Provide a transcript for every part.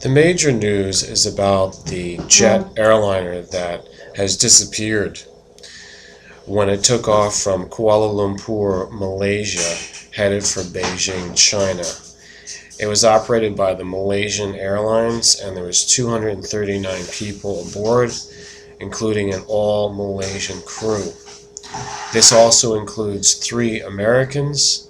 The major news is about the jet airliner that has disappeared when it took off from Kuala Lumpur, Malaysia, headed for Beijing, China. It was operated by the Malaysian Airlines, and there was 239 people aboard, including an all-Malaysian crew. This also includes 3 Americans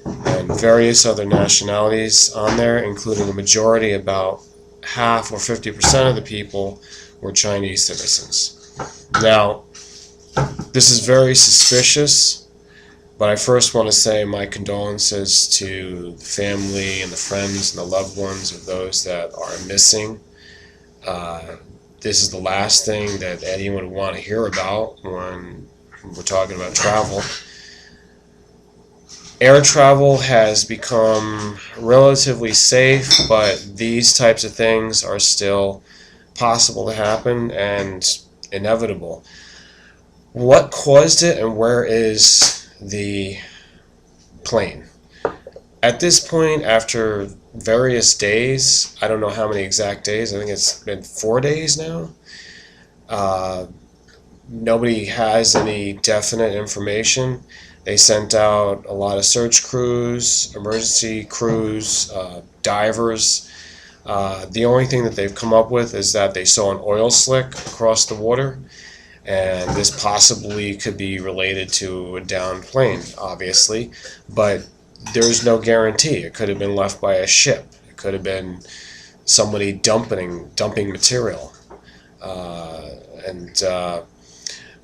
and various other nationalities on there, including a majority, about half or 50% of the people were Chinese citizens. Now, this is very suspicious, but I first want to say my condolences to the family and the friends and the loved ones of those that are missing. This is the last thing that anyone would want to hear about when we're talking about travel. Air travel has become relatively safe, but these types of things are still possible to happen and inevitable. What caused it, and where is the plane? At this point, after various days, I don't know how many exact days, I think it's been 4 days now, nobody has any definite information. They sent out a lot of search crews, emergency crews, divers. The only thing that they've come up with is that they saw an oil slick across the water, and this possibly could be related to a downed plane, obviously, but there's no guarantee. It could have been left by a ship. It could have been somebody dumping material.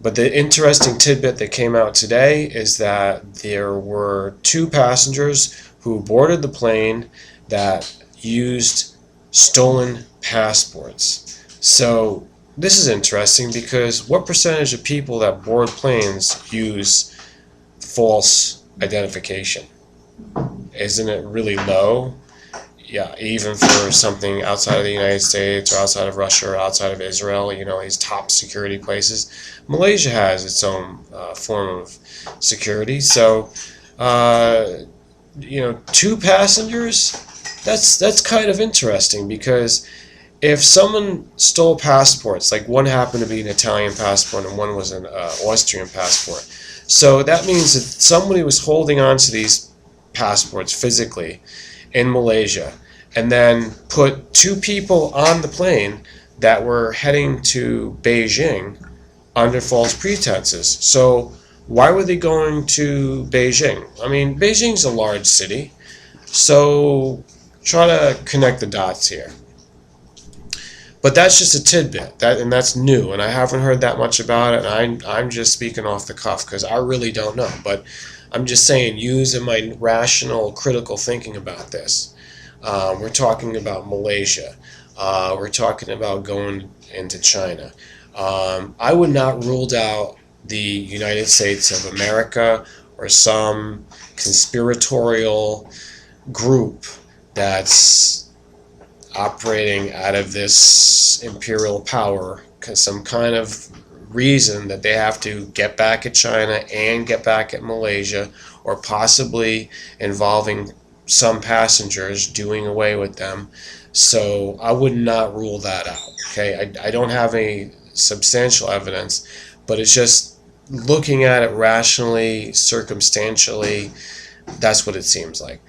But the interesting tidbit that came out today is that there were 2 passengers who boarded the plane that used stolen passports. So this is interesting, because what percentage of people that board planes use false identification? Isn't it really low? Yeah, even for something outside of the United States or outside of Russia or outside of Israel, these top security places. Malaysia has its own form of security. So, 2 passengers, that's kind of interesting, because if someone stole passports, like one happened to be an Italian passport and one was an Austrian passport, so that means that somebody was holding on to these passports physically in Malaysia, and then put 2 people on the plane that were heading to Beijing under false pretenses. So why were they going to Beijing? I mean, Beijing's a large city, so try to connect the dots here. But that's just a tidbit, and that's new, and I haven't heard that much about it, and I'm just speaking off the cuff because I really don't know. But I'm just saying, using my rational, critical thinking about this. We're talking about Malaysia. We're talking about going into China. I would not rule out the United States of America or some conspiratorial group that's operating out of this imperial power, some kind of reason that they have to get back at China and get back at Malaysia, or possibly involving some passengers, doing away with them. So I would not rule that out. Okay, I don't have any substantial evidence, but it's just looking at it rationally, circumstantially, that's what it seems like.